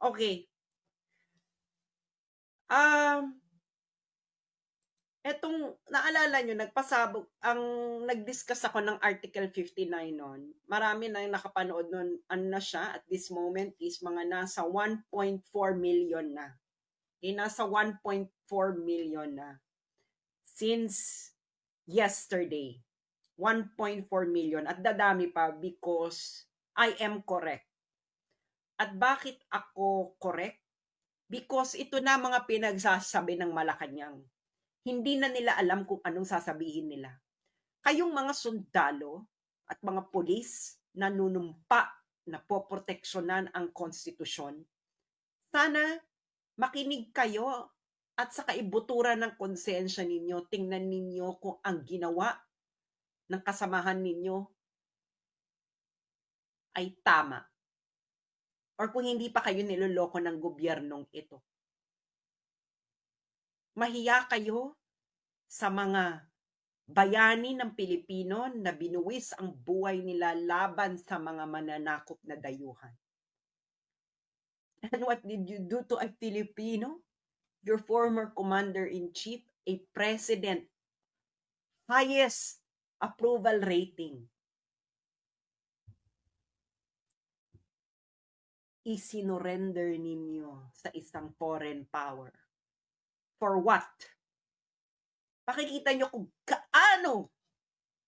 Okay. Etong naalala niyo nagpasabog nag-discuss ako ng Article 59 no'n. Marami na nakapanood no'n. Ano na siya at this moment is mga nasa 1.4 million na. Nasa 1.4 million na. Since yesterday. 1.4 million at dadami pa because I am correct. At bakit ako correct? Because ito na mga pinagsasabi ng Malacanang. Hindi na nila alam kung anong sasabihin nila. Kayong mga sundalo at mga pulis na nunumpa na poproteksyonan ang konstitusyon, sana makinig kayo at sa kaibuturan ng konsensya ninyo, tingnan ninyo kung ang ginawa ng kasamahan ninyo ay tama. Or kung hindi pa kayo niloloko ng gobyernong ito. Mahiya kayo sa mga bayani ng Pilipino na binuwis ang buhay nila laban sa mga mananakop na dayuhan. And what did you do to a Filipino? Your former commander-in-chief, a president, highest approval rating. Isinorender ninyo sa isang foreign power. For what? Pakikita nyo kung kaano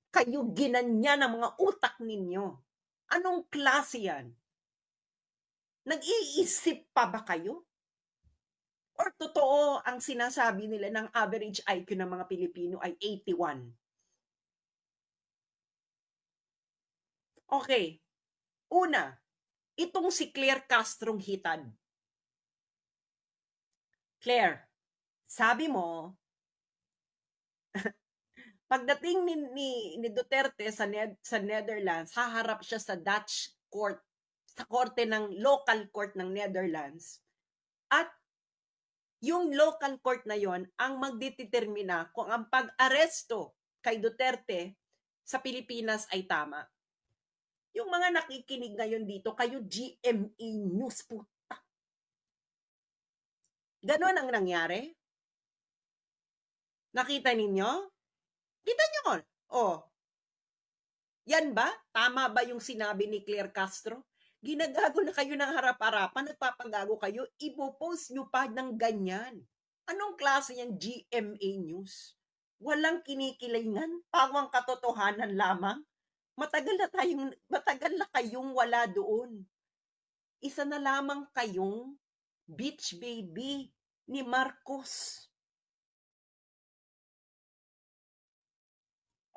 kayo ginanya ng mga utak ninyo. Anong klase yan? Nag-iisip pa ba kayo? Or totoo ang sinasabi nila ng average IQ ng mga Pilipino ay 81? Okay. Una, itong si Claire Castrong hitad. Claire, sabi mo, pagdating ni Duterte sa Netherlands, haharap siya sa Dutch court, sa korte ng local court ng Netherlands. At yung local court na yon ang magdetermina kung ang pag-aresto kay Duterte sa Pilipinas ay tama. Yung mga nakikinig ngayon dito, kayo GMA News po. Ganon ang nangyari? Nakita ninyo? Kita nyo? Oh. Yan ba? Tama ba yung sinabi ni Claire Castro? Ginagago na kayo ng harap-harapan, nagpapagago kayo, ipopost nyo pa ng ganyan. Anong klase yung GMA News? Walang kinikilingan, pawang katotohanan lamang. Matagal na kayong wala doon. Isa na lamang kayong beach baby ni Marcos.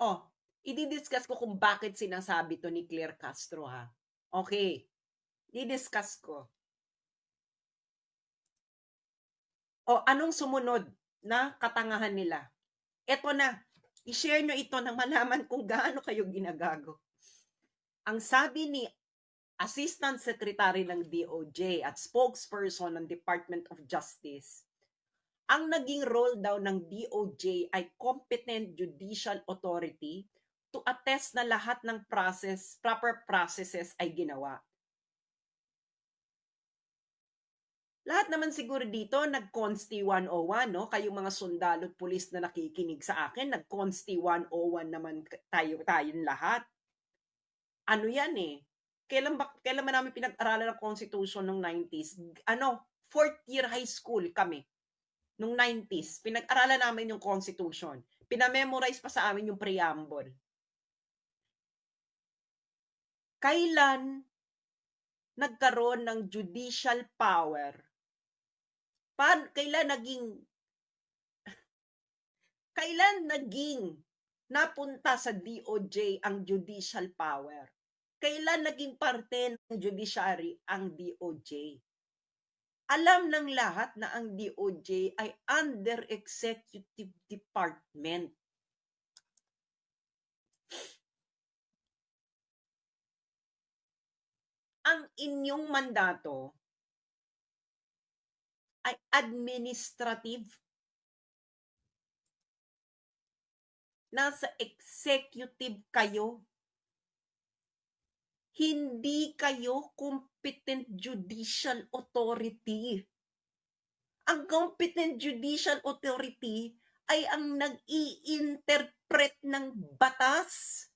Oh, i-discuss ko kung bakit sinasabi to ni Claire Castro ha. Okay, i-discuss ko. O, anong sumunod na katangahan nila? Ito na, i-share nyo ito nang malaman kung gaano kayo ginagago. Ang sabi ni Assistant Secretary ng DOJ at spokesperson ng Department of Justice, ang naging role daw ng DOJ ay competent judicial authority to attest na lahat ng proper processes ay ginawa. Lahat naman siguro dito, nag-Consti 101, no? Kayong mga sundalo at pulis na nakikinig sa akin, nag-Consti 101 naman tayong lahat. Ano yan eh? Kailan ba namin pinag-aralan ng Constitution nung 90s? Fourth year high school kami. Nung 90s, pinag-aralan namin yung Constitution. Pinamemorize pa sa amin yung preamble. Kailan nagkaroon ng judicial power? Kailan naging napunta sa DOJ ang judicial power? Kailan naging parte ng judiciary ang DOJ? Alam ng lahat na ang DOJ ay under executive department. Ang inyong mandato ay administrative. Nasa executive kayo. Hindi kayo competent judicial authority. Ang competent judicial authority ay ang nag-i-interpret ng batas.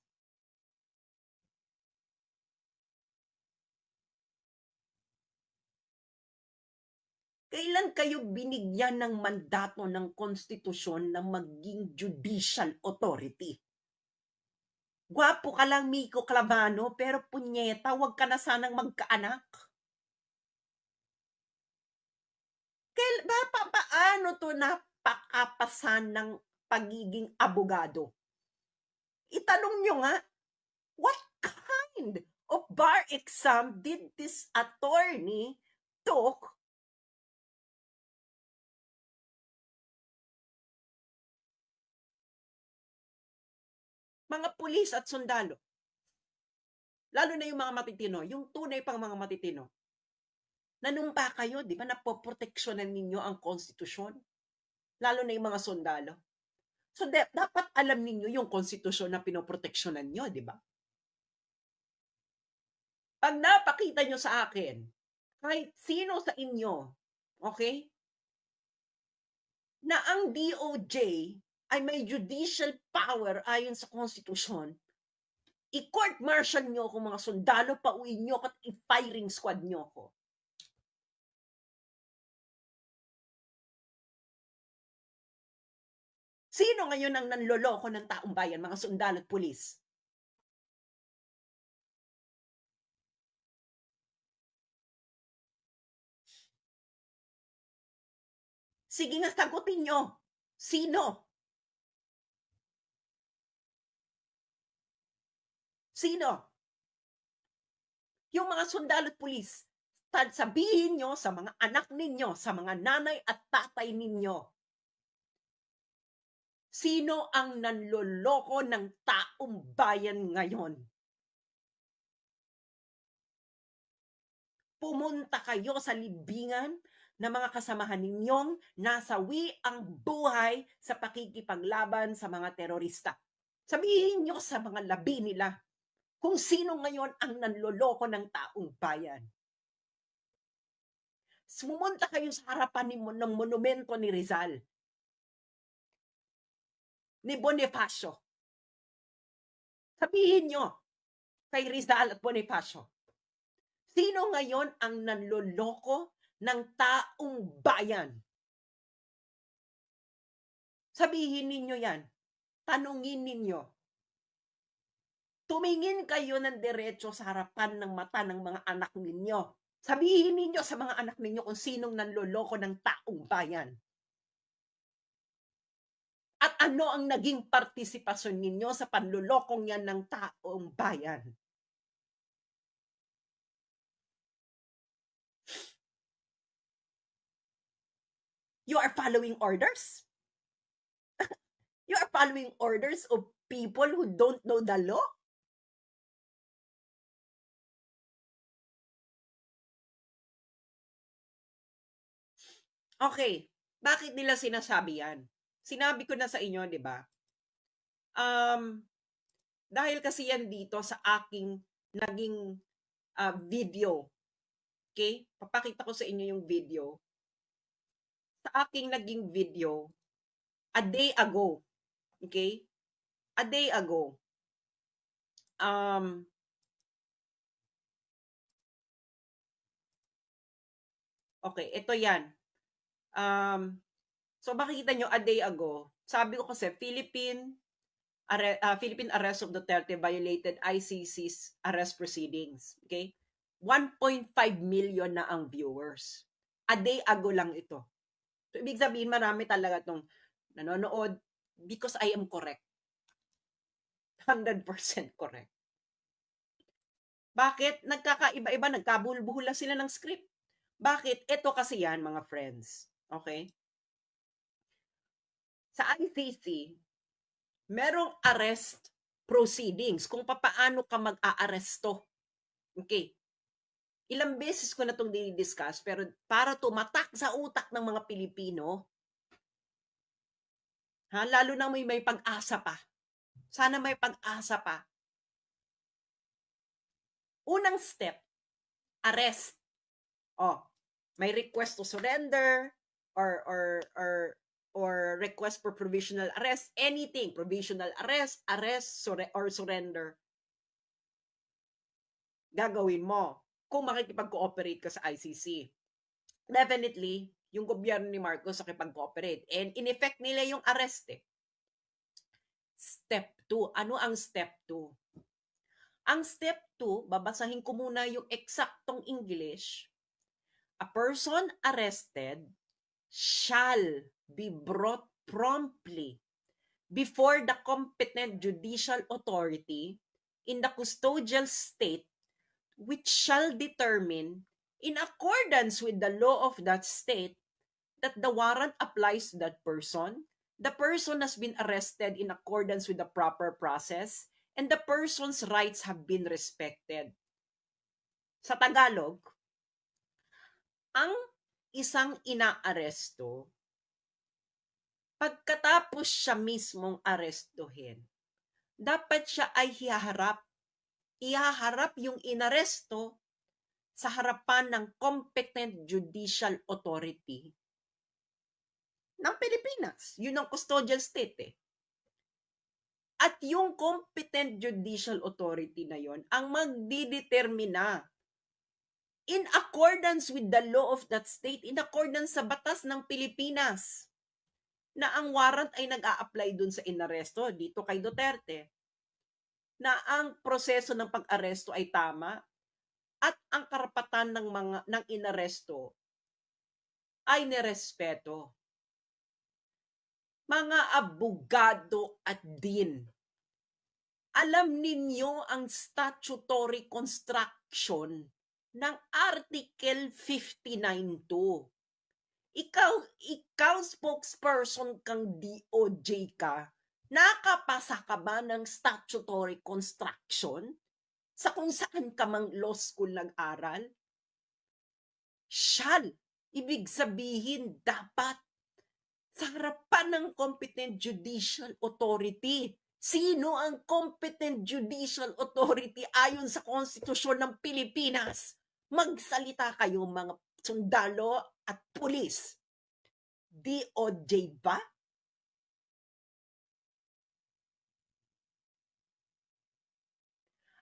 Kailan kayo binigyan ng mandato ng konstitusyon na maging judicial authority? Gwapo ka lang, Miko Clavano, pero punyeta, wag ka na sanang magkaanak. Paano to napakapasan ng pagiging abogado? Itanong nyo nga, what kind of bar exam did this attorney took mga pulis at sundalo? Lalo na yung mga matitino, yung tunay pang mga matitino. Nanumpa kayo, di ba, napoproteksyonan ninyo ang konstitusyon? Lalo na yung mga sundalo. So, dapat alam ninyo yung konstitusyon na pinoproteksyonan nyo, di ba? Pag napakita nyo sa akin, kahit sino sa inyo, okay, na ang DOJ ay may judicial power ayon sa konstitusyon, i-court martial nyo ako mga sundalo, pauwiin nyo at i-firing squad nyo ako. Sino ngayon ang nanloloko ng taong bayan, mga sundalo at pulis? Sige nga, sagutin nyo. Sino? Sino? Yung mga sundalo at pulis, sabihin nyo sa mga anak ninyo, sa mga nanay at tatay ninyo, sino ang nanloloko ng taong bayan ngayon? Pumunta kayo sa libingan na mga kasamahan ninyong nasawi ang buhay sa pakikipaglaban sa mga terorista. Sabihin nyo sa mga labi nila kung sino ngayon ang nanloloko ng taong bayan. Sumunta kayo sa harapan ng monumento ni Rizal, ni Bonifacio. Sabihin nyo kay Rizal at Bonifacio, sino ngayon ang nanloloko ng taong bayan? Sabihin ninyo yan. Tanungin ninyo. Tumingin kayo ng diretso sa harapan ng mata ng mga anak ninyo. Sabihin ninyo sa mga anak ninyo kung sinong nanloloko ng taong bayan. At ano ang naging partisipasyon ninyo sa panlolokong yan ng taong bayan? You are following orders? You are following orders of people who don't know the law? Okay, bakit nila sinasabi yan? Sinabi ko na sa inyo, di ba? Dahil kasi yan dito sa aking naging video. Okay? Papakita ko sa inyo yung video. Sa aking naging video, a day ago. Okay? A day ago. Okay, ito yan. So makikita nyo, a day ago, sabi ko kasi, Philippine arrest of Duterte violated ICC's arrest proceedings. Okay? 1.5 million na ang viewers. A day ago lang ito. So, ibig sabihin, marami talaga itong nanonood because I am correct. 100% correct. Bakit? Nagkakaiba-iba, nagkabulbuhula sila ng script. Bakit? Ito kasi yan, mga friends. Okay? Sa ICC, merong arrest proceedings kung paano ka mag-aaresto. Okay. Ilang beses ko na itong dinidiscuss, pero para tumatak sa utak ng mga Pilipino, lalo na may pag-asa pa. Sana may pag-asa pa. Unang step, arrest. May request to surrender or request for provisional arrest, anything, provisional arrest, or surrender. Gagawin mo kung makikipag-cooperate ka sa ICC. Definitely, yung gobyerno ni Marcos nakipag-cooperate. And in effect nila yung arrest eh. Step 2. Ano ang step 2? Ang step 2, babasahin ko muna yung eksaktong English. A person arrested shall be brought promptly before the competent judicial authority in the custodial state, which shall determine, in accordance with the law of that state, that the warrant applies to that person, the person has been arrested in accordance with the proper process, and the person's rights have been respected. Sa Tagalog, ang isang inaaresto, pagkatapos siya mismong arestuhin, dapat siya ay ihaharap yung inaresto sa harapan ng competent judicial authority ng Pilipinas. Yun ang custodial state eh. At yung competent judicial authority na yon ang magdidetermina in accordance with the law of that state, in accordance sa batas ng Pilipinas, na ang warrant ay nag-a-apply dun sa inaresto, dito kay Duterte, na ang proseso ng pag-aresto ay tama at ang karapatan ng inaresto ay nirespeto. Mga abogado at din, alam ninyo ang statutory construction ng Article 59.2. Ikaw spokesperson kang DOJ ka, nakapasa ka ba ng statutory construction sa kung saan ka mang law school nag-aral? Shall, ibig sabihin dapat sa harapan ng competent judicial authority. Sino ang competent judicial authority ayon sa konstitusyon ng Pilipinas? Magsalita kayo mga sundalo at pulis. DOJ ba?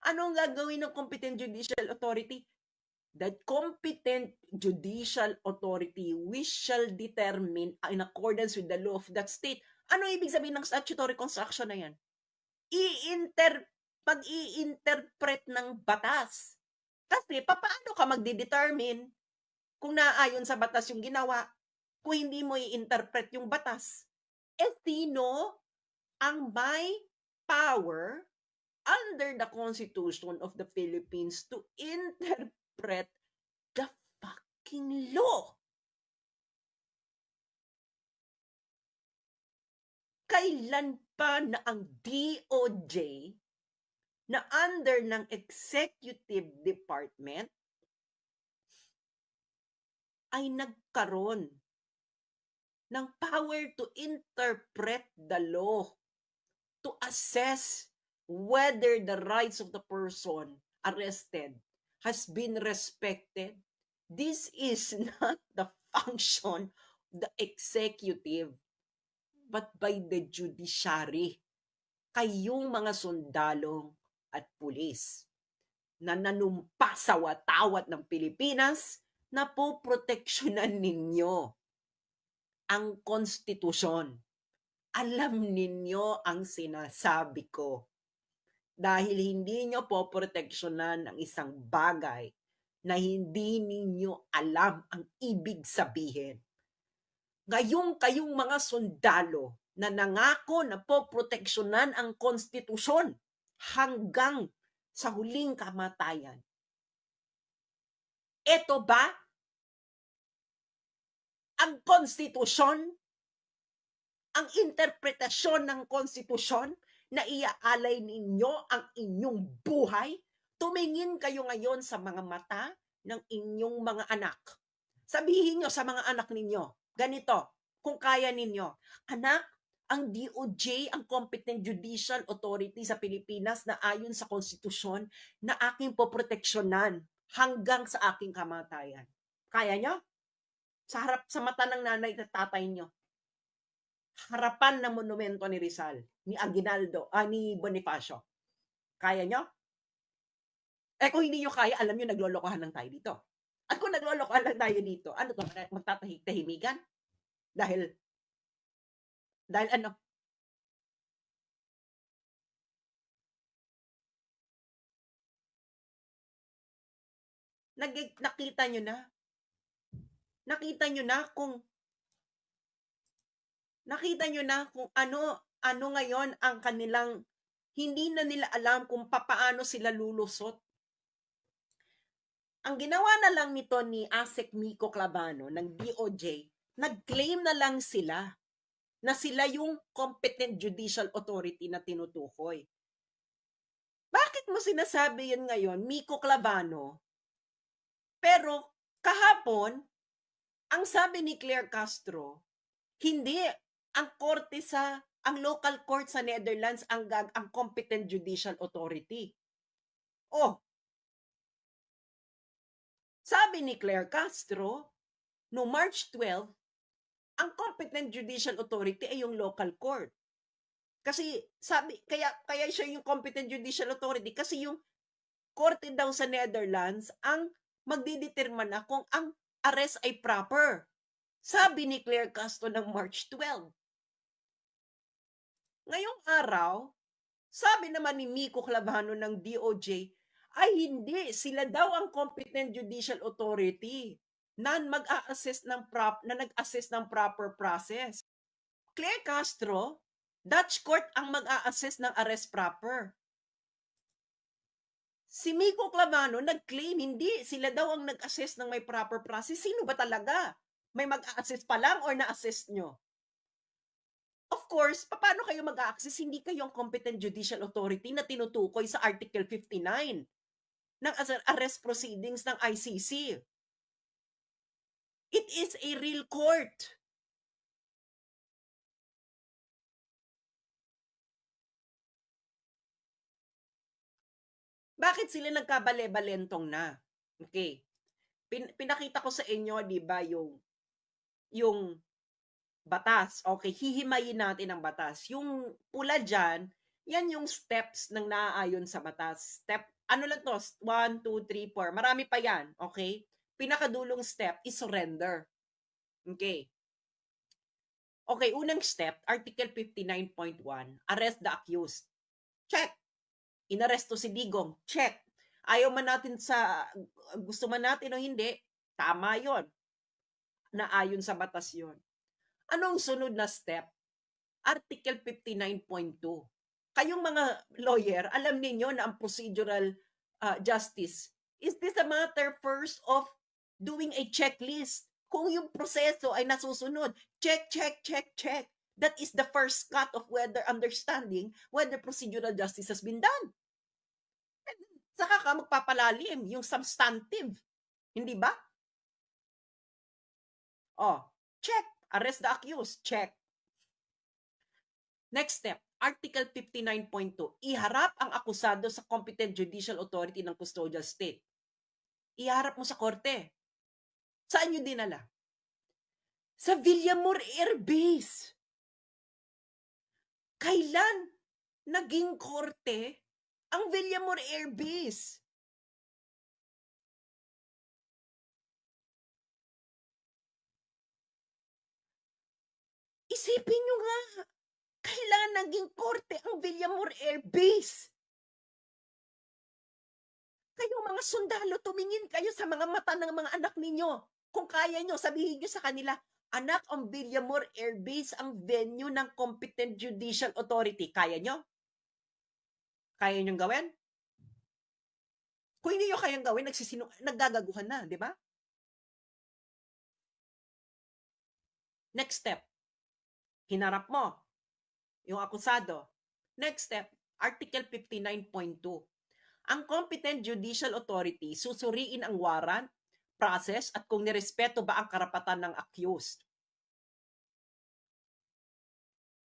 Anong gagawin ng competent judicial authority? That competent judicial authority which shall determine in accordance with the law of that state. Ano ibig sabihin ng statutory construction na yan? Pag-i-interpret ng batas. Kasi paano ka magdidetermine kung naayon sa batas yung ginawa kung hindi mo i-interpret yung batas? Sino ang may power under the Constitution of the Philippines to interpret the fucking law? Kailan pa na ang DOJ na under ng Executive Department ay nagkaroon ng power to interpret the law, to assess whether the rights of the person arrested has been respected? This is not the function of the executive, but by the judiciary. Kayong mga sundalo at pulis na nanumpa sa watawat ng Pilipinas, na poproteksyonan ninyo ang konstitusyon. Alam ninyo ang sinasabi ko. Dahil hindi nyo poproteksyonan ang isang bagay na hindi ninyo alam ang ibig sabihin. Ngayong kayong mga sundalo na nangako na poproteksyonan ang konstitusyon hanggang sa huling kamatayan. Ito ba ang konstitusyon? Ang interpretasyon ng konstitusyon na iaalay ninyo ang inyong buhay? Tumingin kayo ngayon sa mga mata ng inyong mga anak. Sabihin nyo sa mga anak ninyo, ganito, kung kaya ninyo, anak, ang DOJ ang competent judicial authority sa Pilipinas na ayon sa konstitusyon na aking poproteksyonan hanggang sa aking kamatayan. Kaya nyo? Sa mata ng nanay at tatay nyo. Harapan ng monumento ni Rizal, ni Aguinaldo, ni Bonifacio. Kaya nyo? Kung hindi nyo kaya, alam nyo, naglolokohan lang tayo dito. At kung naglolokohan lang tayo dito, ano to, magtatahimikan? Dahil ano? Nakita nyo na? Nakita nyo na kung ano ngayon ang kanilang, hindi na nila alam kung papaano sila lulusot. Ang ginawa na lang nito ni ASEC Miko Clavano ng DOJ, nag-claim na lang sila na sila yung competent judicial authority na tinutukoy. Bakit mo sinasabi yun ngayon, Miko Clavano? Pero kahapon, ang sabi ni Claire Castro, hindi ang korte ang local court sa Netherlands ang competent judicial authority. Sabi ni Claire Castro, no March 12, ang competent judicial authority ay yung local court. Kasi kaya siya yung competent judicial authority kasi yung korte daw sa Netherlands ang magdidetermina kung ang arrest ay proper. Sabi ni Claire Castro ng March 12. Ngayong araw, sabi naman ni Miko Clavano ng DOJ, ay hindi, sila daw ang competent judicial authority na nag-assess ng proper process. Claire Castro, Dutch court ang mag-a-assess ng arrest proper. Si Miko Clavano nag-claim hindi, sila daw ang nag-assess ng may proper process. Sino ba talaga? May mag-a-assess pa lang or na-assess nyo? Of course, paano kayo mag-a-access? Hindi kayo ang competent judicial authority na tinutukoy sa Article 59 ng arrest proceedings ng ICC. It is a real court. Bakit sila nagkabale-balentong na? Okay. Pinakita ko sa inyo, di ba, yung batas. Okay, hihimayin natin ang batas. Yung pula dyan, yan yung steps ng naaayon sa batas. Step, ano lang to? 1, 2, 3, 4. Marami pa yan. Okay? Pinakadulong step is surrender. Okay. Okay, unang step, Article 59.1, arrest the accused. Check. Inaresto si Digong. Check. Ayaw man natin gusto man natin o hindi, tama yon. Naayon sa batas yon. Anong sunod na step? Article 59.2. Kayong mga lawyer, alam niyo na ang procedural justice, is this a matter first of doing a checklist? Kung yung proseso ay nasusunod, check, check, check, check. That is the first cut of understanding whether procedural justice has been done. And saka ka magpapalalim yung substantive. Hindi ba? Check. Arrest the accused. Check. Next step, Article 59.2. Iharap ang akusado sa competent judicial authority ng custodial state. Iharap mo sa korte. Saan nyo dinala? Sa Villamor Air Base. Kailan naging korte ang Villamor Air Base? Isipin nyo nga, kailan naging korte ang Villamor Air Base? Kayong mga sundalo, tumingin kayo sa mga mata ng mga anak ninyo. Kung kaya nyo, sabihin nyo sa kanila, anak, ang Villamor Air Base ang venue ng competent judicial authority. Kaya nyo? Kaya nyo gawin? Kung hindi nyo kayang gawin, naggagaguhan na, di ba? Next step, hinarap mo yung akusado. Next step, Article 59.2. Ang competent judicial authority susuriin ang warrant, process, at kung nirespeto ba ang karapatan ng accused.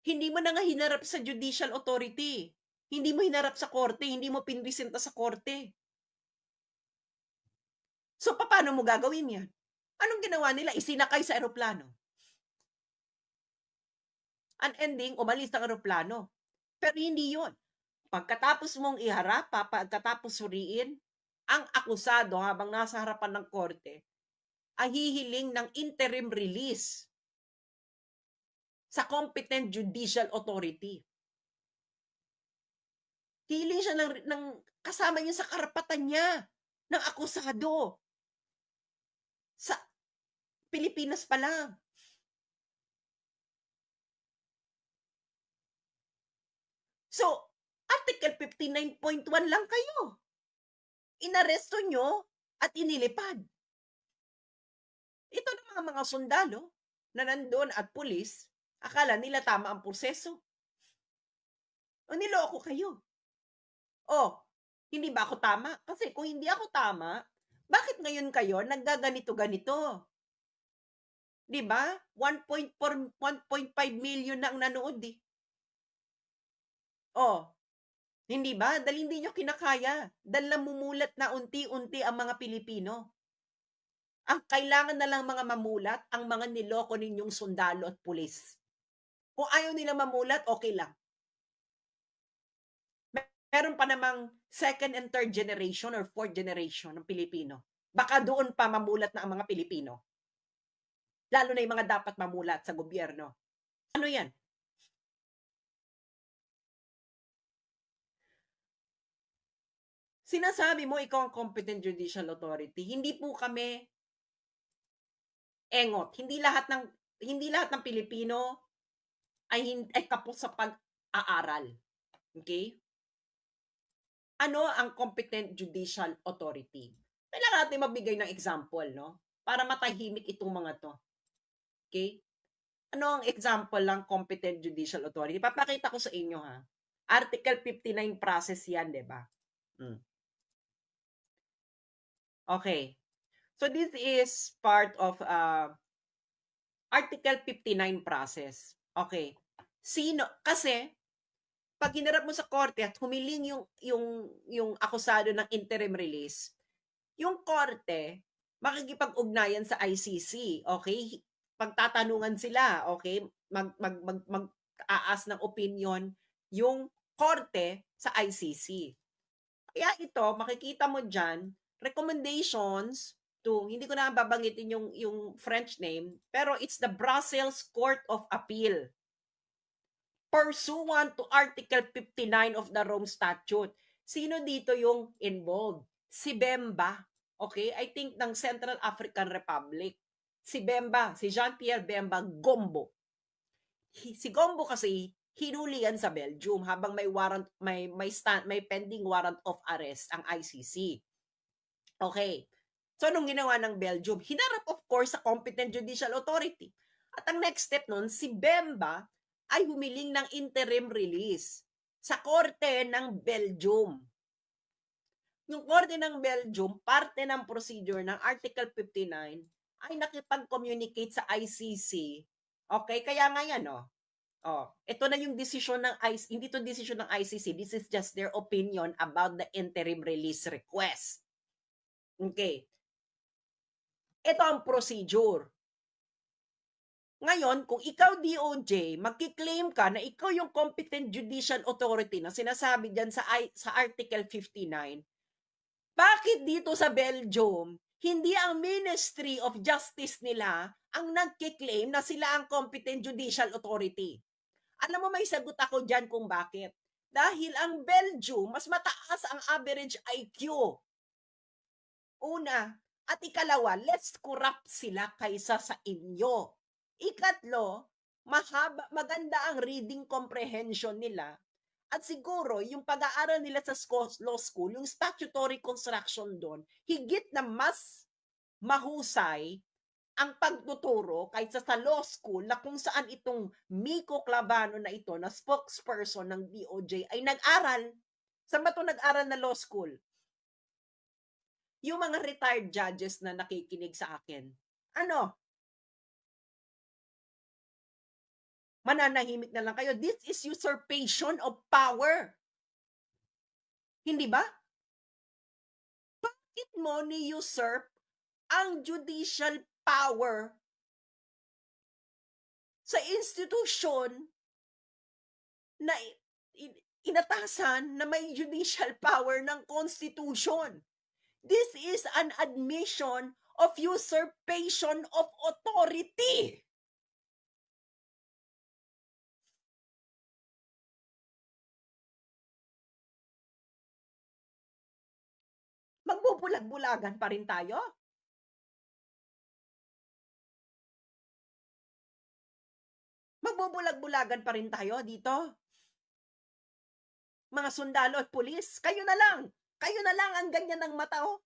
Hindi mo na nga hinarap sa judicial authority. Hindi mo hinarap sa korte, hindi mo pinresenta sa korte. So, paano mo gagawin yan? Anong ginawa nila? Isinakay sa eroplano. Ang ending, umalis ang eroplano. Pero hindi yon. Pagkatapos mong iharap, pagkatapos suriin, ang akusado habang nasa harapan ng korte, ay hihiling ng interim release sa competent judicial authority. Hiling siya ng kasama niya sa karapatan niya ng akusado. Sa Pilipinas pa lang. So, Article 59.1 lang kayo. Inaresto nyo at inilipad. Ito ng mga sundalo na nandun at pulis, akala nila tama ang proseso. O niloko kayo. O, hindi ba ako tama? Kasi kung hindi ako tama, bakit ngayon kayo naggaganito-ganito? 'Di ba? 1.5 million na ang nanood eh. Oh, hindi ba? Dahil hindi nyo kinakaya. Dahil namumulat na unti-unti ang mga Pilipino. Ang kailangan na lang mga mamulat, ang mga niloko ninyong sundalo at pulis. Kung ayaw nila mamulat, okay lang. Meron pa namang second and third generation or fourth generation ng Pilipino. Baka doon pa mamulat na ang mga Pilipino. Lalo na yung mga dapat mamulat sa gobyerno. Ano yan? Sinasabi mo ikaw ang competent judicial authority. Hindi po kami engot. Hindi lahat ng Pilipino ay kapos sa pag-aaral. Okay? Ano ang competent judicial authority? Kailangan natin magbigay ng example, no? Para matahimik itong mga to. Okay? Ano ang example ng competent judicial authority? Papakita ko sa inyo, ha? Article 59 process yan, di ba? Okay. So this is part of Article 59 process. Okay. Kasi pag hinarap mo sa korte at humiling yung akusado ng interim release, yung korte makikipag-ugnayan sa ICC, okay? Pagtatanungan sila, okay? Mag-aas ng opinion yung korte sa ICC. Kaya ito, makikita mo dyan, recommendations to, hindi ko na babanggitin yung French name, pero it's the Brussels Court of Appeal. Pursuant to Article 59 of the Rome Statute. Sino dito yung involved? Si Bemba. Okay? I think ng Central African Republic. Si Bemba, si Jean-Pierre Bemba Gombo. Si Gombo kasi hinuli yan sa Belgium habang may warrant, may pending warrant of arrest ang ICC. Okay. So, anong ginawa ng Belgium? Hinarap, of course, sa competent judicial authority. At ang next step nun, si Bemba ay humiling ng interim release sa korte ng Belgium. Yung korte ng Belgium, parte ng procedure ng Article 59 ay nakipag-communicate sa ICC. Okay? Kaya nga yan, no? Ito na yung decision ng ICC. Hindi to decision ng ICC. This is just their opinion about the interim release request. Okay. Ito ang procedure. Ngayon, kung ikaw DOJ, magki-claim ka na ikaw yung competent judicial authority na sinasabi diyan sa Article 59, bakit dito sa Belgium, hindi ang Ministry of Justice nila ang nagki-claim na sila ang competent judicial authority? Alam mo, may sagot ako diyan kung bakit. Dahil ang Belgium, mas mataas ang average IQ. Una, at ikalawa, less corrupt sila kaysa sa inyo. Ikatlo, maganda ang reading comprehension nila. At siguro, yung pag-aaral nila sa law school, yung statutory construction doon, higit na mas mahusay ang pagtuturo kaysa sa law school na kung saan itong Miko Clavano na ito, na spokesperson ng DOJ, ay nag-aral. Saan ba ito nag-aral na law school? Yung mga retired judges na nakikinig sa akin, mananahimik na lang kayo. This is usurpation of power. Hindi ba? Bakit mo ni-usurp ang judicial power sa institusyon na inatasan na may judicial power ng Constitution? This is an admission of usurpation of authority. Magbubulag-bulagan pa rin tayo? Magbubulag-bulagan pa rin tayo dito? Mga sundalo at pulis, kayo na lang ang ganyan ng mata, oh.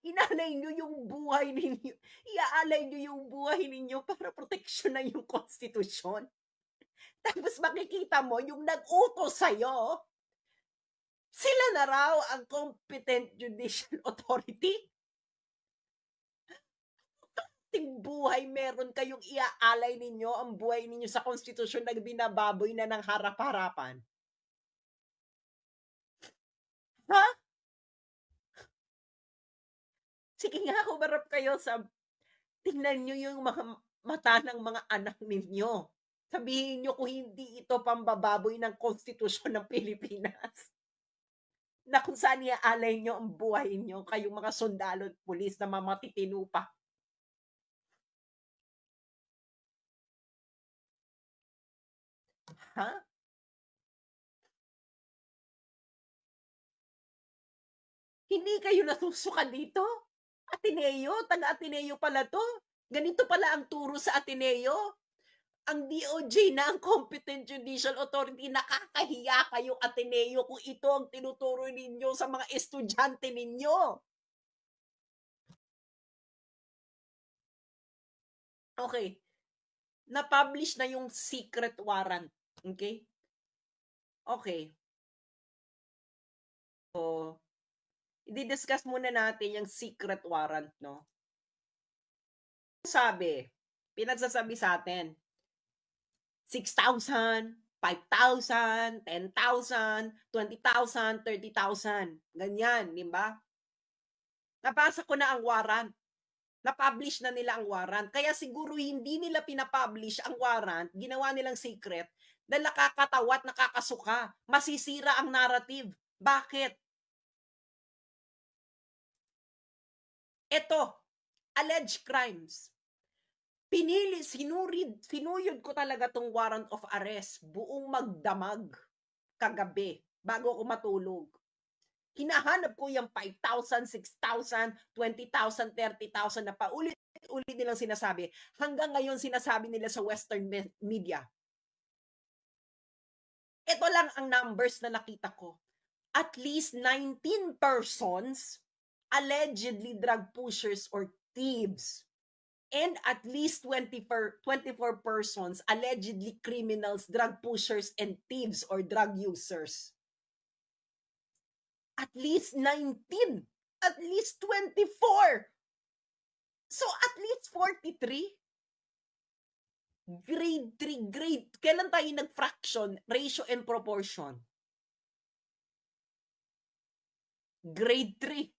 Inaalay nyo yung buhay ninyo. Iaalay nyo yung buhay ninyo para proteksyonan yung konstitusyon. Tapos makikita mo yung nag-utos sa'yo, sila na raw ang competent judicial authority. Ting buhay meron kayong iaalay ninyo ang buhay ninyo sa konstitusyon na binababoy na ng harap-harapan. Ha? Sige nga, humarap kayo sa tingnan nyo yung mga mata ng mga anak ninyo. Sabihin nyo kung hindi ito pambababoy ng konstitusyon ng Pilipinas. Na kung saan iaalay nyo ang buhay nyo, kayong mga sundalo at pulis na mamatitino pa. Ha? Hindi kayo nasusuka dito? Ateneo? Taga-Ateneo pala to? Ganito pala ang turo sa Ateneo? Ang DOJ na ang competent judicial authority, nakakahiya kayo Ateneo kung ito ang tinuturo ninyo sa mga estudyante ninyo. Okay. Na-publish na yung secret warrant. Okay? Okay. So, i-discuss muna natin yung secret warrant, no? Pinagsasabi sa atin, 6,000, 5,000, 10,000, 20,000, 30,000. Ganyan, di ba? Nabasa ko na ang warrant. Na-publish na nila ang warrant. Kaya siguro hindi nila pinapublish ang warrant, ginawa nilang secret, dahil nakakatawa at nakakasuka. Masisira ang narrative. Bakit? Ito, alleged crimes. Sinuyod ko talaga tong warrant of arrest, buong magdamag kagabi, bago ako matulog. Hinahanap ko yung 5,000, 6,000, 20,000, 30,000 na paulit-ulit nilang sinasabi. Hanggang ngayon sinasabi nila sa Western media. Ito lang ang numbers na nakita ko. At least 19 persons, allegedly drug pushers or thieves, and at least 24 persons, allegedly criminals, drug pushers, and thieves or drug users. At least 19. At least 24. So, at least 43. Grade 3, kailan tayo nag-fraction, ratio and proportion? Grade 3.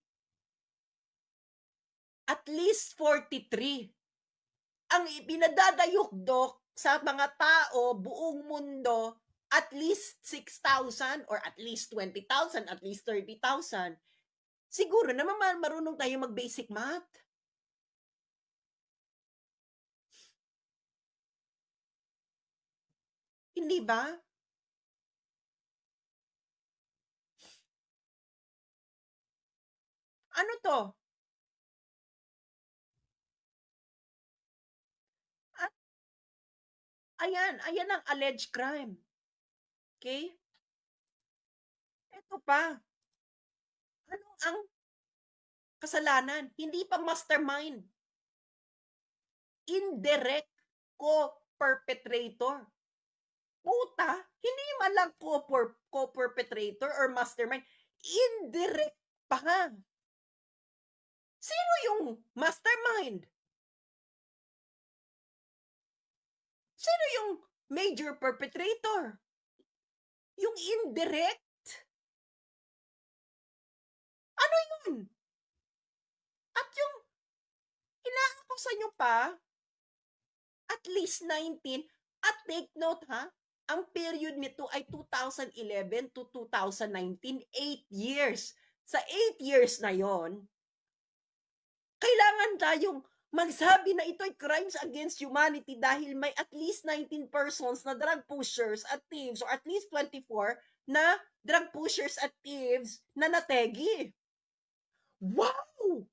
At least 43. Ang ipinadadayukdok sa mga tao, buong mundo, at least 6,000 or at least 20,000, at least 30,000. Siguro naman marunong tayo mag-basic math. Hindi ba? Ano to? Ayan ang alleged crime. Okay? Ito pa. Ano ang kasalanan? Hindi pa mastermind. Indirect co-perpetrator. Puta, hindi man lang co-perpetrator or mastermind. Indirect pa. Sino yung mastermind? Sino yung major perpetrator? Yung indirect? Ano yun? At yung inaakusa nyo pa, at least 19, at take note ha, ang period nito ay 2011 to 2019, 8 years. Sa 8 years na yon, kailangan tayong magsabi na ito ay crimes against humanity dahil may at least 19 persons na drug pushers at thieves, or at least 24 na drug pushers at thieves na nategi. Wow!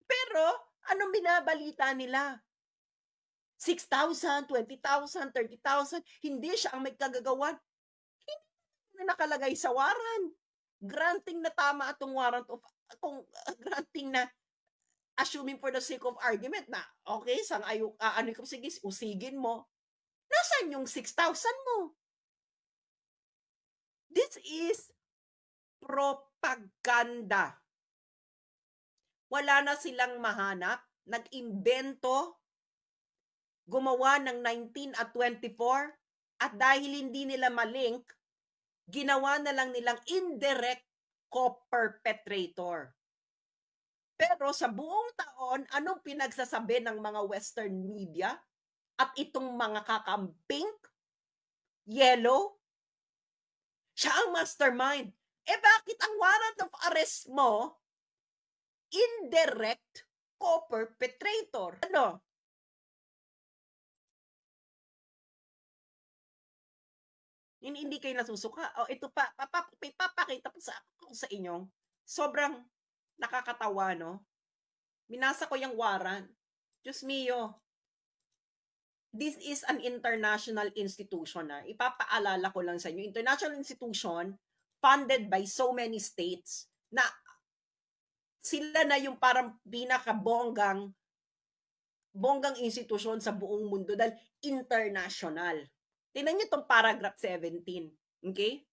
Pero, anong binabalita nila? 6,000, 20,000, 30,000, hindi siya ang may kagagawan. Hindi na nakalagay sa warrant. Granting na tama atong warrant of, kung granting na, assuming for the sake of argument na, okay, ano ko, sige, usigin mo. Nasaan yung 6,000 mo? This is propaganda. Wala na silang mahanap, nag-imbento, gumawa ng 19 at 24, at dahil hindi nila malink, ginawa na lang nilang indirect co-perpetrator. Pero sa buong taon, anong pinagsasabi ng mga Western media at itong mga kakamping? Yellow? Siya ang mastermind. Bakit ang warrant of arrest mo, indirect co-perpetrator? Ano? Hindi kayo nasusuka. Ito pa, papakita po sa inyo. Sobrang nakakatawa, no? Minasa ko yung warrant. Diyos mio. This is an international institution. Ipapaalala ko lang sa inyo. International institution funded by so many states na sila na yung parang pinakabonggang institusyon sa buong mundo dahil international. Tingnan niyo itong paragraph 17. Okay?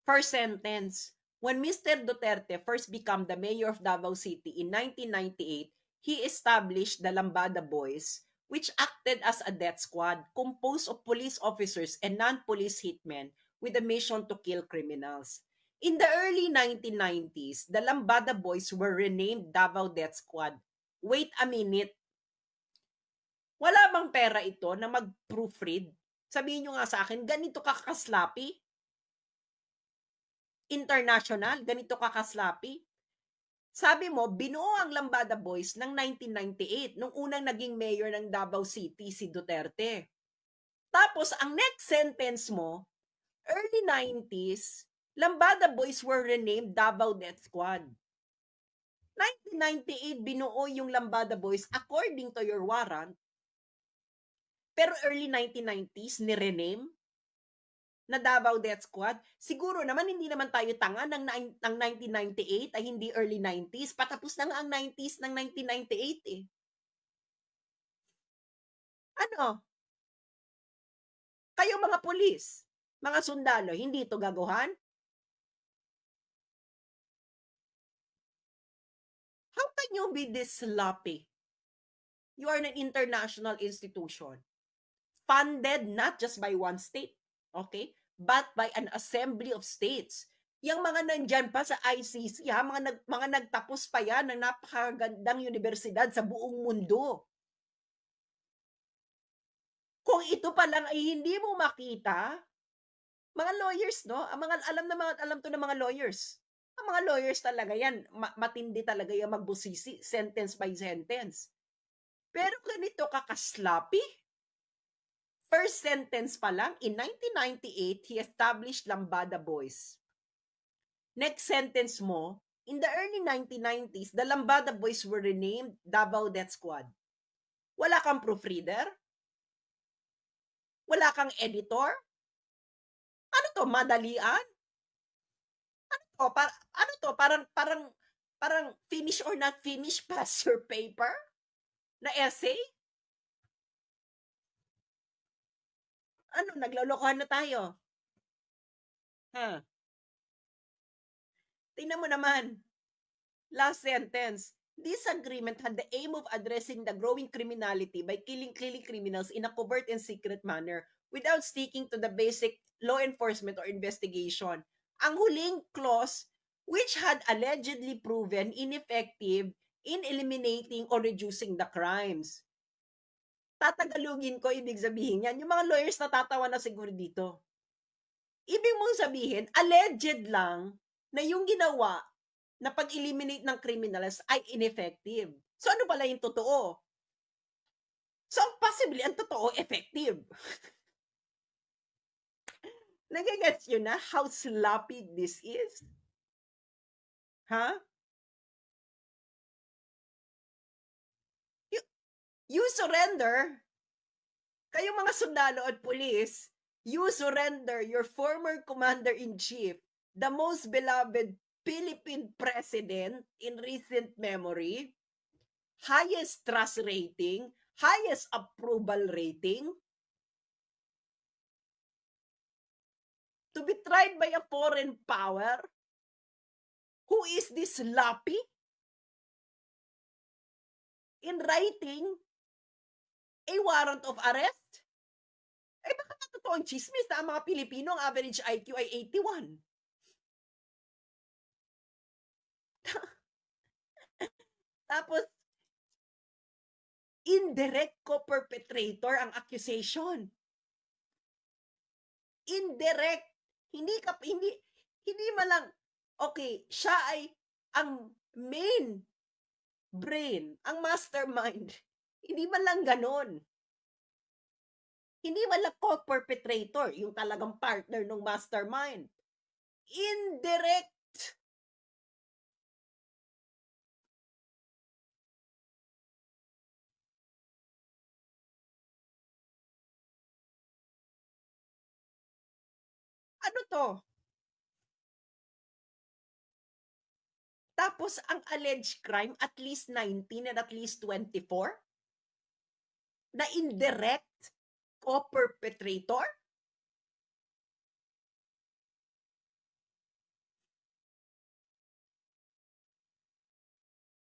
First sentence. When Mr. Duterte first became the mayor of Davao City in 1998, he established the Lambada Boys, which acted as a death squad composed of police officers and non-police hitmen with a mission to kill criminals. In the early 1990s, the Lambada Boys were renamed Davao Death Squad. Wait a minute. Wala bang pera ito na mag-proofread? Sabihin nyo nga sa akin, ganito kakaslapi? International, ganito kakaslapi? Sabi mo, binuo ang Lambada Boys ng 1998, nung unang naging mayor ng Davao City, si Duterte. Tapos, ang next sentence mo, early 90s, Lambada Boys were renamed Davao Death Squad. 1998, binuo yung Lambada Boys according to your warrant. Pero early 1990s, ni-rename na Davao Death Squad. Siguro naman, hindi naman tayo tanga ng 1998 ay hindi early 90s. Patapos na nga ang 90s ng 1998 eh. Ano? Kayo mga pulis, mga sundalo, hindi ito gagawan? How can you be this sloppy? You are an international institution, funded not just by one state, okay, but by an assembly of states. Yung mga nandyan pa sa ICC, ha, mga nagtapos pa yan ng napakagandang universidad sa buong mundo. Kung ito pa lang ay hindi mo makita, mga lawyers, no? Alam to ng mga lawyers. Ang mga lawyers talaga yan, matindi talaga yung magbusisi, sentence by sentence. Pero ganito kakaslappy. First sentence pa lang, in 1998, he established Lambada Boys. Next sentence mo, in the early 1990s, the Lambada Boys were renamed Davao Death Squad. Wala kang proofreader? Wala kang editor? Ano to, madalian? Ano to, parang finish or not finish, pass your paper? Na essay? Ano, naglolokohan na tayo? Ha? Tingnan mo naman. Last sentence. This agreement had the aim of addressing the growing criminality by killing criminals in a covert and secret manner without sticking to the basic law enforcement or investigation. Ang huling clause, which had allegedly proven ineffective in eliminating or reducing the crimes. Tatagalugin ko, ibig sabihin yan, yung mga lawyers natatawa na siguro dito. Ibig mong sabihin, alleged lang na yung ginawa na pag-eliminate ng criminals ay ineffective. So ano pala yung totoo? So possibly, ang totoo, effective. Nagigets yun na how sloppy this is? Ha? You surrender. Kayong mga sundalo at pulis, you surrender your former commander-in-chief, the most beloved Philippine president in recent memory, highest trust rating, highest approval rating, to be tried by a foreign power? Who is this sloppy? In writing a warrant of arrest? Eh baka totoo ang chismis na ang mga Pilipino ang average IQ ay 81. Tapos, indirect co-perpetrator ang accusation. Indirect. Hindi malang, okay, siya ay ang main brain, ang mastermind. Hindi man lang ganon. Hindi man lang co-perpetrator, yung talagang partner ng mastermind. Indirect. Ano to? Tapos, ang alleged crime, at least 19 and at least 24? Na indirect co-perpetrator?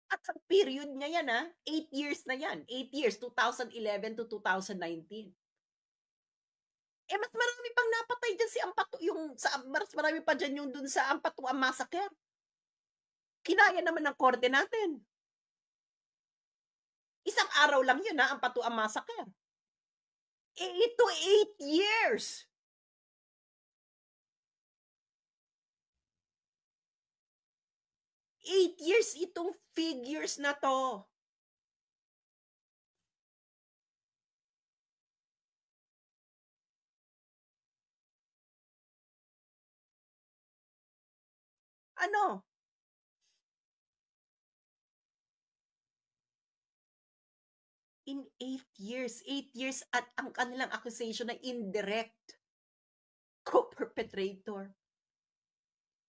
At ang period niya yan, 8 years na yan. 8 years, 2011 to 2019. Eh, mas marami pang napatay dyan si Ampatu, mas marami pa dyan yung dun sa Ampatuan Massacre. Kinaya naman ng korte natin. Isang araw lang yun, Ampatuan Massacre. Eh, ito 8 years. 8 years itong figures na to. Ano? In 8 years. 8 years at ang kanilang accusation na indirect co-perpetrator.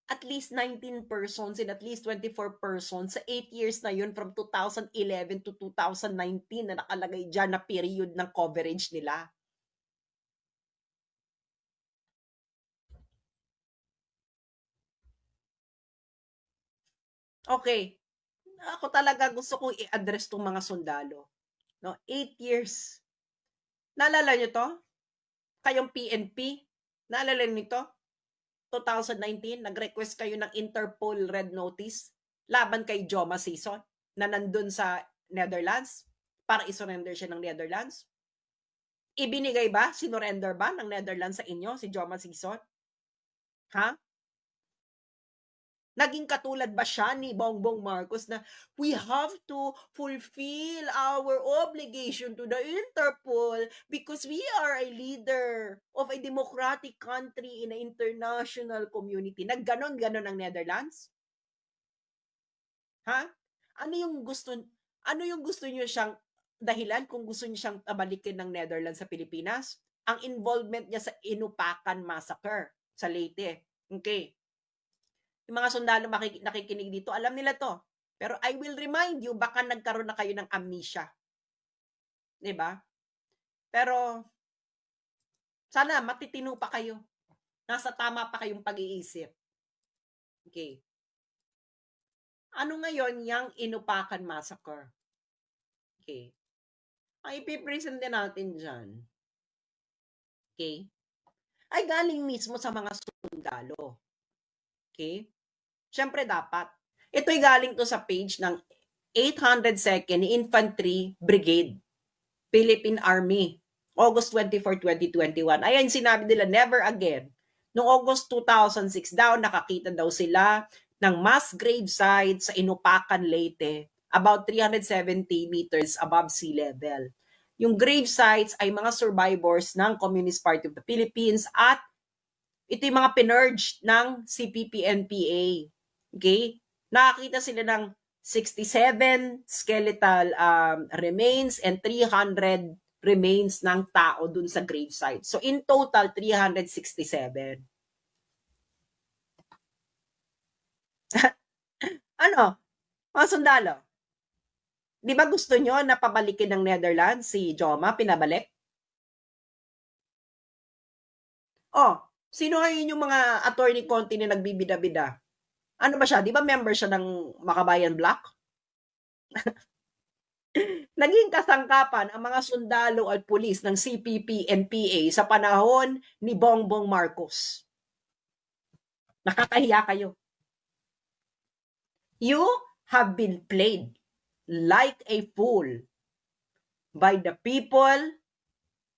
At least 19 persons and at least 24 persons sa 8 years na yun from 2011 to 2019 na nakalagay dyan na period ng coverage nila. Okay. Ako talaga gusto kong i-address tong mga sundalo. No? 8 years. Naalala nyo to? Kayong PNP? Naalala nyo to? 2019, nag-request kayo ng Interpol Red Notice laban kay Joma Sison na nandun sa Netherlands para isurrender siya ng Netherlands. Ibinigay ba? Sinurrender ba ng Netherlands sa inyo si Joma Sison? Ha? Naging katulad ba siya ni Bongbong Marcos na we have to fulfill our obligation to the Interpol because we are a leader of a democratic country in an international community. Nagganon-ganon ang Netherlands? Ha? Ano yung gusto niyo siyang dahilan kung gusto niyo siyang tabalikin ng Netherlands sa Pilipinas? Ang involvement niya sa Inupakan Massacre sa Leyte. Okay. Yung mga sundalo nakikinig dito, alam nila to. Pero I will remind you, baka nagkaroon na kayo ng amnesia. Diba? Pero, sana matitino pa kayo. Nasa tama pa kayong pag-iisip. Okay. Ano ngayon yung Inupakan Massacre? Okay. Ang ipipresent din natin dyan, okay, ay galing mismo sa mga sundalo. Okay? Siyempre dapat. Ito'y galing to sa page ng 802nd Infantry Brigade, Philippine Army, August 24, 2021. Ayan, sinabi nila, never again. Noong August 2006 daw, nakakita daw sila ng mass grave site sa Inupakan, Leyte, about 370 meters above sea level. Yung grave sites ay mga survivors ng Communist Party of the Philippines at ito yung mga pinurged ng CPP-NPA. Okay? Nakakita sila ng 67 skeletal remains and 300 remains ng tao dun sa gravesite. So in total, 367. Ano? Mga sundalo. Di ba gusto nyo na pabalikin ng Netherlands si Joma, pinabalik? Oh, sino ngayon yung mga attorney Conti na nagbibida-bida? Ano ba siya? Di ba member siya ng Makabayan Black? Naging kasangkapan ang mga sundalo at pulis ng CPP-NPA sa panahon ni Bongbong Marcos. Nakakahiya kayo. You have been played like a fool by the people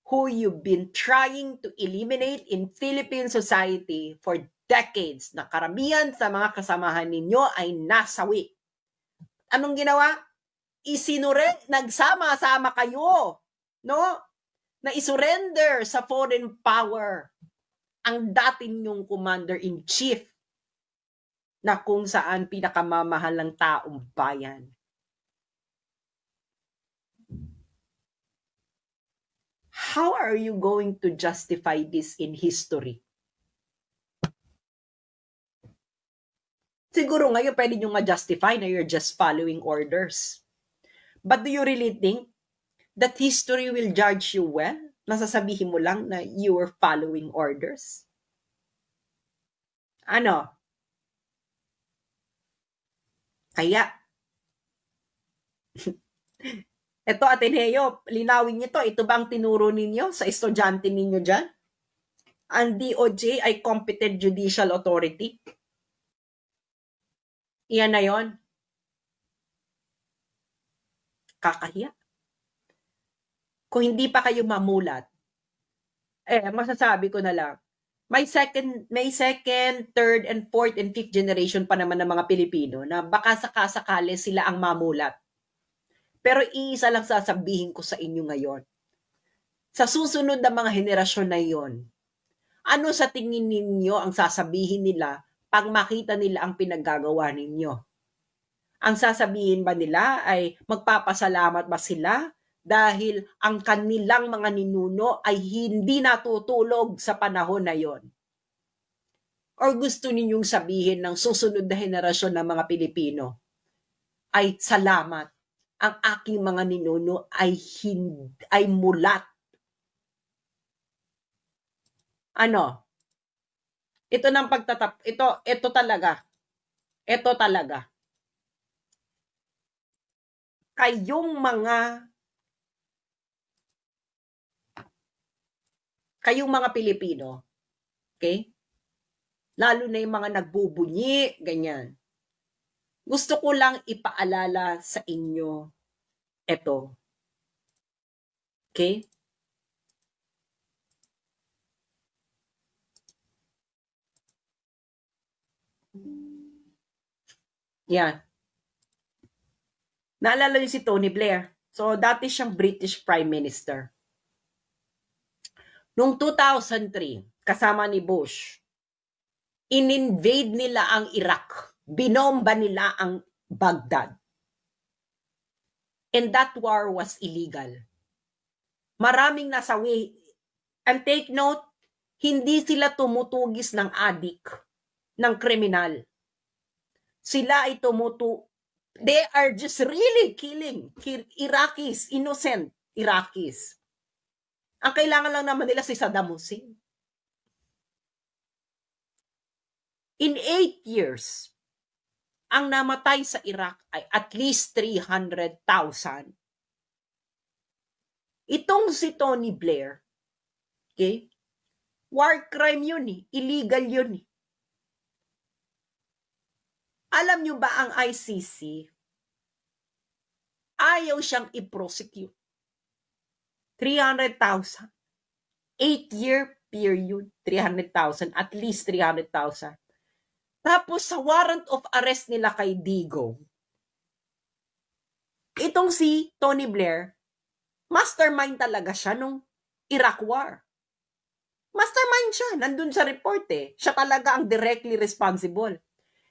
who you've been trying to eliminate in Philippine society for decades na karamihan sa mga kasamahan ninyo ay nasawi. Anong ginawa? Nagsama-sama kayo, no? Na isurrender sa foreign power ang dati ninyong commander-in-chief na kung saan pinakamamahal ng taong bayan. How are you going to justify this in history? Siguro ngayon pwede nyo ma-justify na you're just following orders. But do you really think that history will judge you well? Nasasabihin mo lang na you were following orders? Ano? Kaya, ito Ateneo, linawin niyo to. Ito ba ang tinuro ninyo sa estudyante ninyo dyan? Ang DOJ ay competent judicial authority. Iyan na yon. Kakahiya. Kung hindi pa kayo mamulat, masasabi ko na lang, may second, third, and fourth, and fifth generation pa naman ng mga Pilipino na baka sakasakali sila ang mamulat. Pero iisa lang sasabihin ko sa inyo ngayon. Sa susunod na mga henerasyon na yon, ano sa tingin ninyo ang sasabihin nila pag makita nila ang pinaggagawa ninyo? Ang sasabihin ba nila ay magpapasalamat ba sila dahil ang kanilang mga ninuno ay hindi natutulog sa panahon na yon? Or gusto ninyong sabihin ng susunod na henerasyon ng mga Pilipino ay salamat, ang aking mga ninuno ay mulat. Ano? Ito ng ito talaga. Kayong mga Pilipino, okay? Lalo na yung mga nagbubunyi, ganyan. Gusto ko lang ipaalala sa inyo ito. Okay? Yan. Naalala niyo si Tony Blair. So, dati siyang British Prime Minister. Noong 2003, kasama ni Bush, in-invade nila ang Iraq. Binomba nila ang Baghdad. And that war was illegal. Maraming nasawi. And take note, hindi sila tumutugis ng adik, ng kriminal. Sila ay they are just really killing Iraqis, innocent Iraqis. Ang kailangan lang naman nila si Saddam Hussein. In 8 years, ang namatay sa Iraq ay at least 300,000. Itong si Tony Blair, okay? War crime yun eh. Illegal yun eh. Alam nyo ba ang ICC, ayaw siyang i-prosecute. 300,000. 8-year period, 300,000. At least 300,000. Tapos sa warrant of arrest nila kay Digong, itong si Tony Blair, mastermind talaga siya nung Iraq War. Mastermind siya. Nandun sa report eh. Siya talaga ang directly responsible.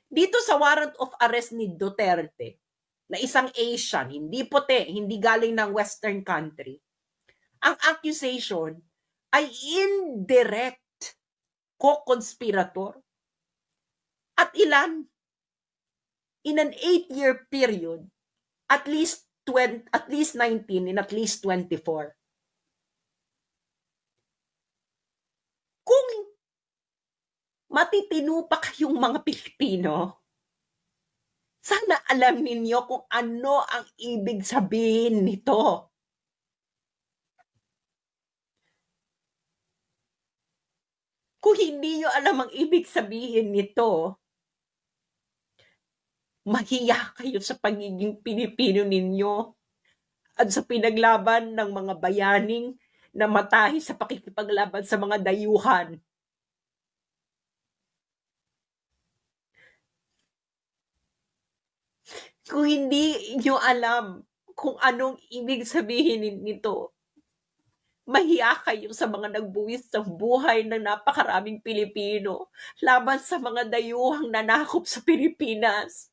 Dito sa warrant of arrest ni Duterte, na isang Asian, hindi puti, hindi galing ng Western country, ang accusation ay indirect co-conspirator. At ilan? In an 8-year period, at least 19 and at least 24. Kung matitino pa kayong mga Pilipino, sana alam ninyo kung ano ang ibig sabihin nito. Kung hindi nyo alam ang ibig sabihin nito, mahiya kayo sa pagiging Pilipino ninyo at sa pinaglaban ng mga bayaning namatay sa pakikipaglaban sa mga dayuhan. Kung hindi nyo alam kung anong ibig sabihin nito, mahiya kayo sa mga nagbuwis ng buhay ng napakaraming Pilipino laban sa mga dayuhang nanakop sa Pilipinas.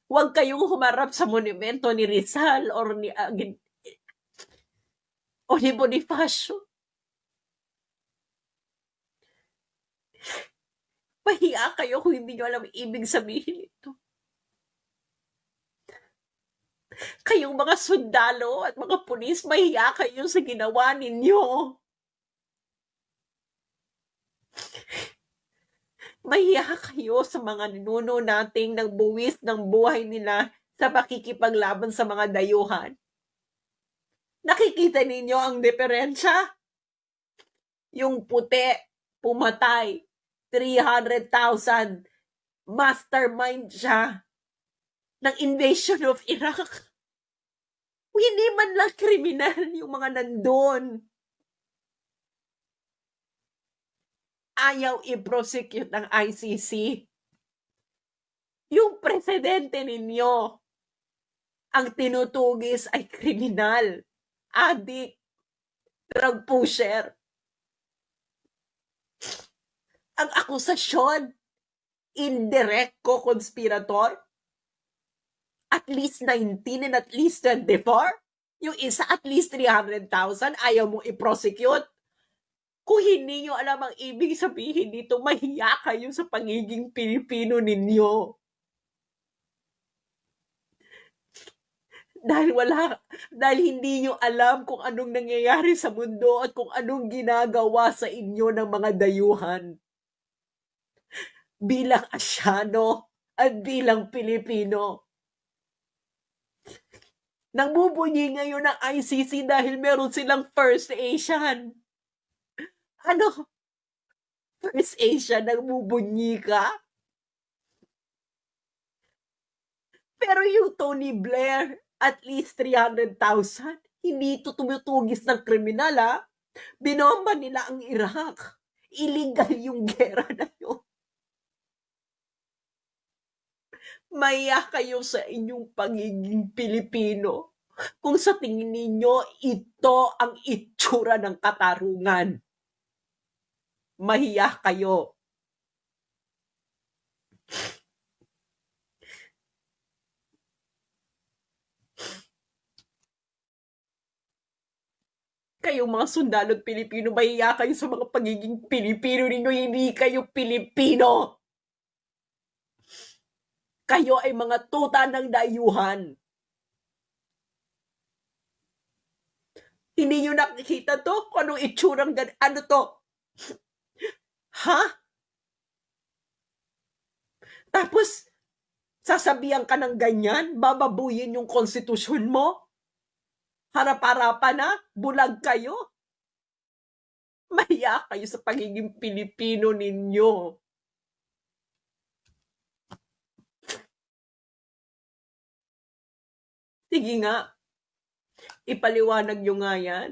Huwag kayong humarap sa monumento ni Rizal o ni Bonifacio. Mahiya kayo kung hindi nyo alam ibig sabihin ito. Kayong mga sundalo at mga pulis, mahiya kayo sa ginawa ninyo. Mahiya kayo sa mga ninuno nating nagbuwis ng buhay nila sa pakikipaglaban sa mga dayuhan. Nakikita ninyo ang diferensya? Yung puti, pumatay, 300,000, mastermind siya ng invasion of Iraq. Hindi man lang kriminal yung mga nandun. Ayaw i-prosecute ng ICC. Yung presidente ninyo, ang tinutugis ay kriminal, adik, drug pusher. Ang akusasyon, indirect co-conspirator, at least 19 and at least 24. Yung isa at least 300,000, ayaw mong i-prosecute. Kung hindi nyo alam ang ibig sabihin dito, mahiya kayo sa pagiging Pilipino ninyo. Dahil hindi nyo alam kung anong nangyayari sa mundo at kung anong ginagawa sa inyo ng mga dayuhan. Bilang Asyano at bilang Pilipino. Nagbubunyi ngayon ng ICC dahil meron silang First Asian. Ano? First Asian, nagbubunyi ka? Pero yung Tony Blair, at least 300,000, hindi ito tumutugis ng kriminal, ha? Binomba nila ang Iraq. Illegal yung gera na yun. Maya kayo sa inyong pagiging Pilipino kung sa tingin ninyo ito ang itsura ng katarungan. Mahiya kayo. Kayong mga sundalo't Pilipino, mahiya kayo sa mga pagiging Pilipino ninyo, hindi kayo Pilipino. Kayo ay mga tuta ng dayuhan. Hindi nyo nakikita to? Kung anong itsurang ano to? Ha? Tapos, sasabihan ka ng ganyan? Bababuyin yung konstitusyon mo? Harap-harapan na? Bulag kayo? Mahiya kayo sa pagiging Pilipino ninyo. Sige nga, ipaliwanag nyo nga yan.